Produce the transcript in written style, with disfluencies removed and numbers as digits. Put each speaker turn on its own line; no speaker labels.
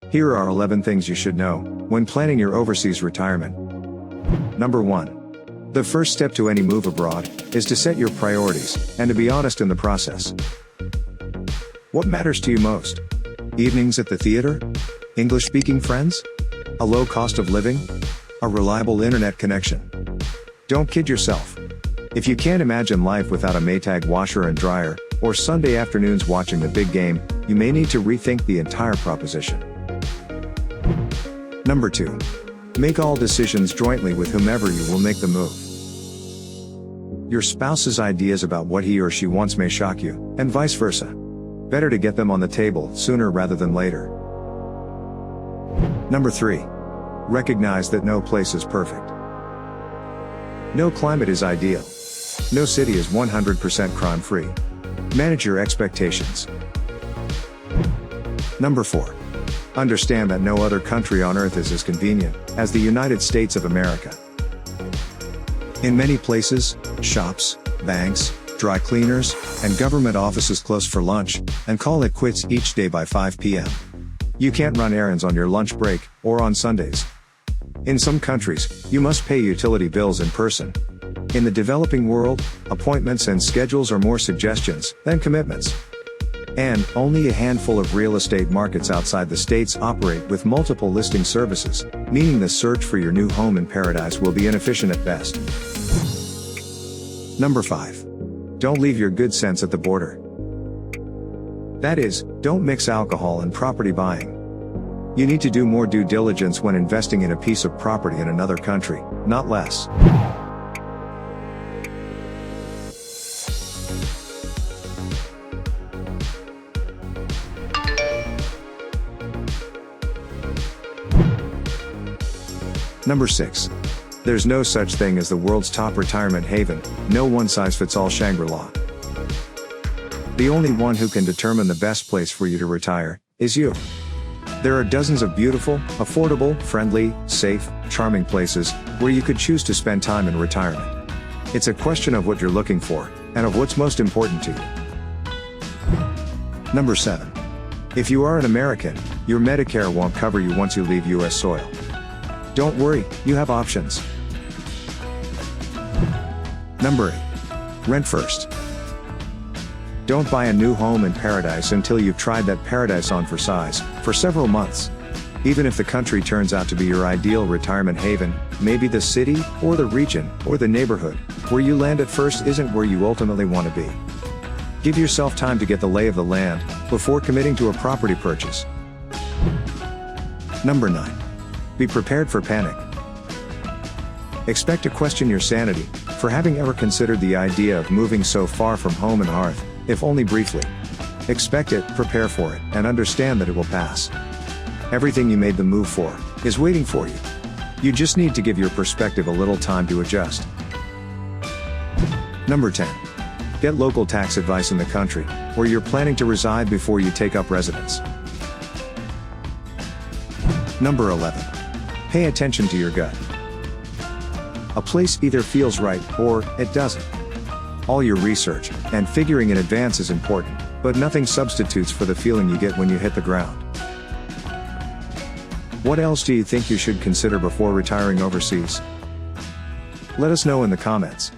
Here are 11 things you should know when planning your overseas retirement. Number 1. The first step to any move abroad is to set your priorities and to be honest in the process. What matters to you most? Evenings at the theater? English-speaking friends? A low cost of living? A reliable internet connection? Don't kid yourself. If you can't imagine life without a Maytag washer and dryer, or Sunday afternoons watching the big game, you may need to rethink the entire proposition. Number 2. Make all decisions jointly with whomever you will make the move. Your spouse's ideas about what he or she wants may shock you, and vice versa. Better to get them on the table sooner rather than later. Number 3. Recognize that no place is perfect. No climate is ideal. No city is 100% crime-free. Manage your expectations. Number 4. Understand that no other country on earth is as convenient as the United States of America. In many places, shops, banks, dry cleaners, and government offices close for lunch, and call it quits each day by 5 p.m. You can't run errands on your lunch break, or on Sundays. In some countries, you must pay utility bills in person. In the developing world, appointments and schedules are more suggestions than commitments. And only a handful of real estate markets outside the states operate with multiple listing services, meaning the search for your new home in paradise will be inefficient at best. Number 5. Don't leave your good sense at the border. That is, don't mix alcohol and property buying. You need to do more due diligence when investing in a piece of property in another country, not less. Number 6. There's no such thing as the world's top retirement haven, no one-size-fits-all Shangri-La. The only one who can determine the best place for you to retire is you. There are dozens of beautiful, affordable, friendly, safe, charming places where you could choose to spend time in retirement. It's a question of what you're looking for, and of what's most important to you. Number 7. If you are an American, your Medicare won't cover you once you leave U.S. soil. Don't worry, you have options. Number 8. Rent first. Don't buy a new home in paradise until you've tried that paradise on for size, for several months. Even if the country turns out to be your ideal retirement haven, maybe the city, or the region, or the neighborhood, where you land at first isn't where you ultimately want to be. Give yourself time to get the lay of the land, before committing to a property purchase. Number 9. Be prepared for panic. Expect to question your sanity, for having ever considered the idea of moving so far from home and hearth, if only briefly. Expect it, prepare for it, and understand that it will pass. Everything you made the move for is waiting for you. You just need to give your perspective a little time to adjust. Number 10. Get local tax advice in the country where you're planning to reside before you take up residence. Number 11. Pay attention to your gut. A place either feels right, or it doesn't. All your research and figuring in advance is important, but nothing substitutes for the feeling you get when you hit the ground. What else do you think you should consider before retiring overseas? Let us know in the comments.